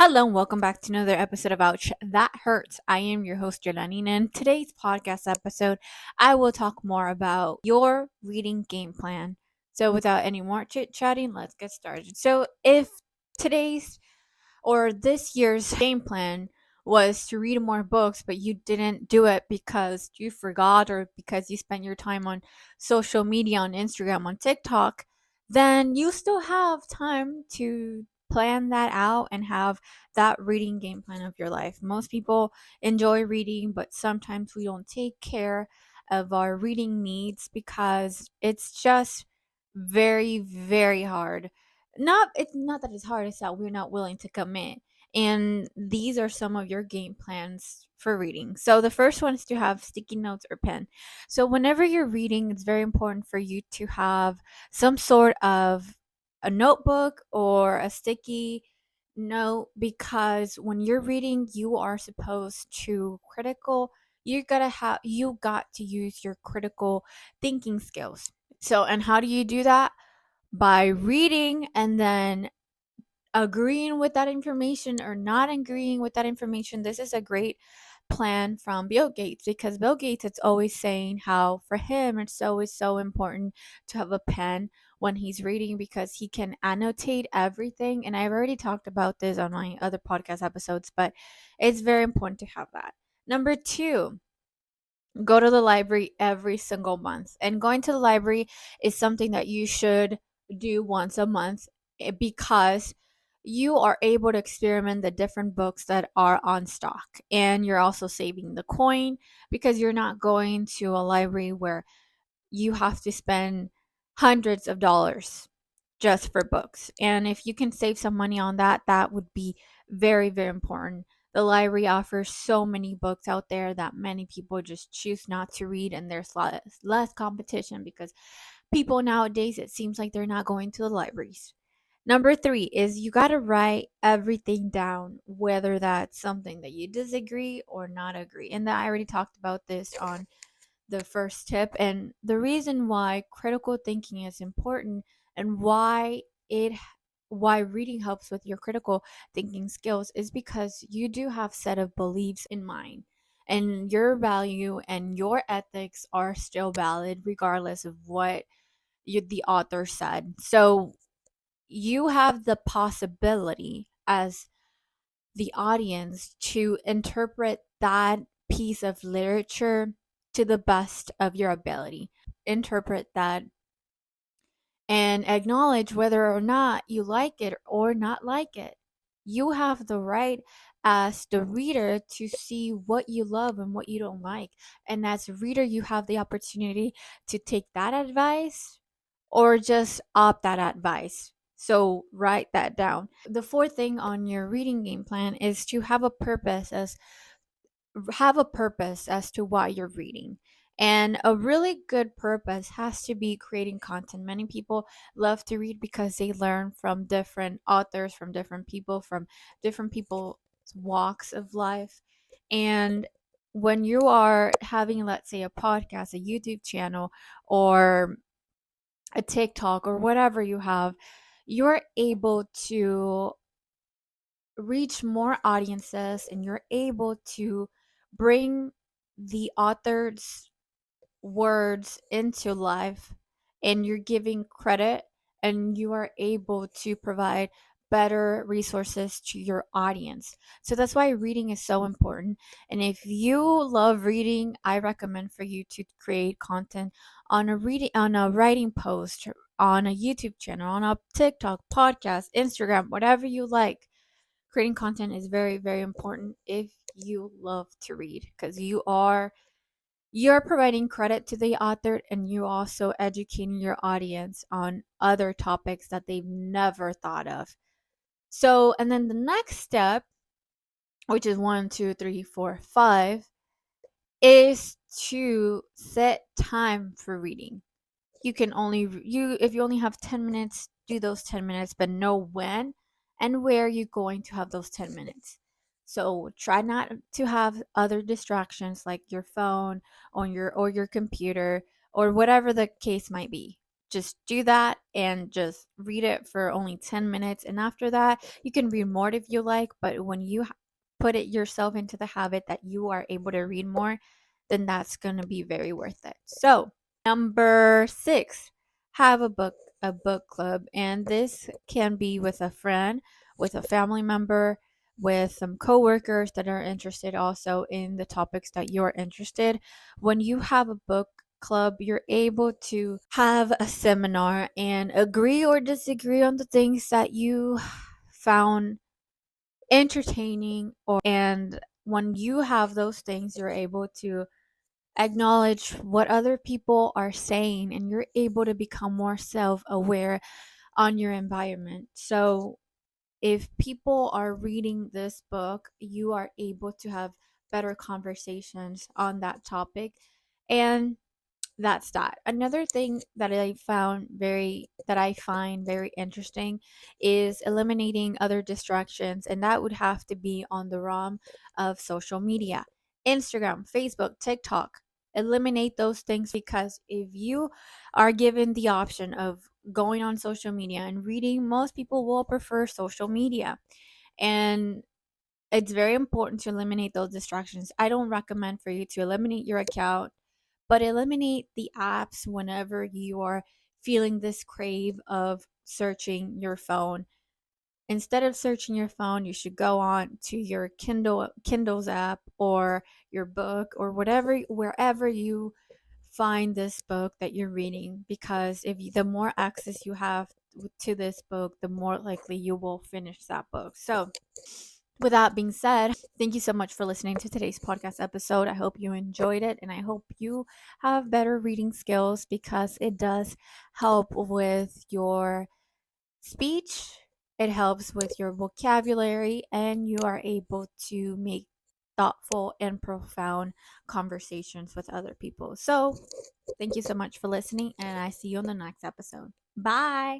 Hello and welcome back to another episode of Ouch That Hurts. I am your host, Jolene, and in today's podcast episode, I will talk more about your reading game plan. So, without any more chit chatting, let's get started. So, if today's or this year's game plan was to read more books, but you didn't do it because you forgot or because you spent your time on social media, on Instagram, on TikTok, then you still have time to plan that out and have that reading game plan of your life. Most people enjoy reading, but sometimes we don't take care of our reading needs because it's just very, very hard. It's not that it's hard, it's that we're not willing to commit. And these are some of your game plans for reading. So the first one is to have sticky notes or pen. So whenever you're reading, it's very important for you to have some sort of a notebook or a sticky note, because when you're reading, you are supposed to critical you got to use your critical thinking skills. So, and how do you do that? By reading and then agreeing with that information or not agreeing with that information. This is a great plan from Bill Gates, because Bill Gates is always saying how for him it's always so important to have a pen when he's reading because he can annotate everything. And I've already talked about this on my other podcast episodes, but it's very important to have that. Number two, go to the library every single month. And going to the library is something that you should do once a month, because you are able to experiment the different books that are on stock. And you're also saving the coin because you're not going to a library where you have to spend hundreds of dollars just for books. And if you can save some money on that, that would be very, very important. The library offers so many books out there that many people just choose not to read, and there's less competition because people nowadays, it seems like they're not going to the libraries. Number three is you got to write everything down, whether that's something that you disagree or not agree. And that I already talked about this on the first tip. And the reason why critical thinking is important and why reading helps with your critical thinking skills is because you do have set of beliefs in mind, and your value and your ethics are still valid regardless of what the author said. So you have the possibility as the audience to interpret that piece of literature to the best of your ability. Interpret that and acknowledge whether or not you like it or not like it. You have the right as the reader to see what you love and what you don't like. And as a reader, you have the opportunity to take that advice or just opt that advice. So write that down. The fourth thing on your reading game plan is to have a purpose as to why you're reading. And a really good purpose has to be creating content. Many people love to read because they learn from different authors, from different people's walks of life. And when you are having, let's say, a podcast, a YouTube channel, or a TikTok, or whatever you have, you're able to reach more audiences and you're able to bring the author's words into life, and you're giving credit, and you are able to provide better resources to your audience. So that's why reading is so important. And if you love reading, I recommend for you to create content on a writing post, on a YouTube channel, on a TikTok, podcast, Instagram, whatever you like. Creating content is very, very important if you love to read, because you're providing credit to the author, and you also educating your audience on other topics that they've never thought of. So, and then the next step, which is 1, 2, 3, 4, 5, is to set time for reading. You can only you if you only have 10 minutes, do those 10 minutes, but know when and where you're going to have those 10 minutes. So try not to have other distractions like your phone or your computer or whatever the case might be. just do that and just read it for only 10 minutes. And after that, you can read more if you like. But when you put it yourself into the habit that you are able to read more, then that's going to be very worth it. So, number 6, have a book club, and this can be with a friend, with a family member, with some coworkers that are interested also in the topics that you're interested. When you have a book club, you're able to have a seminar and agree or disagree on the things that you found entertaining, or and when you have those things, you're able to acknowledge what other people are saying, and you're able to become more self-aware on your environment. So if people are reading this book, you are able to have better conversations on that topic. And that's that. Another thing that I find very interesting is eliminating other distractions, and that would have to be on the realm of social media. Instagram, Facebook, TikTok. Eliminate those things, because if you are given the option of going on social media and reading, most people will prefer social media. And it's very important to eliminate those distractions. I don't recommend for you to eliminate your account, but eliminate the apps whenever you are feeling this crave of searching your phone. Instead of searching your phone, you should go on to your Kindle's app, or your book, or wherever you find this book that you're reading, because the more access you have to this book, the more likely you will finish that book. So, with that being said, thank you so much for listening to today's podcast episode. I hope you enjoyed it, and I hope you have better reading skills, because it does help with your speech, it helps with your vocabulary, and you are able to make thoughtful and profound conversations with other people. So, thank you so much for listening, and I see you on the next episode. Bye.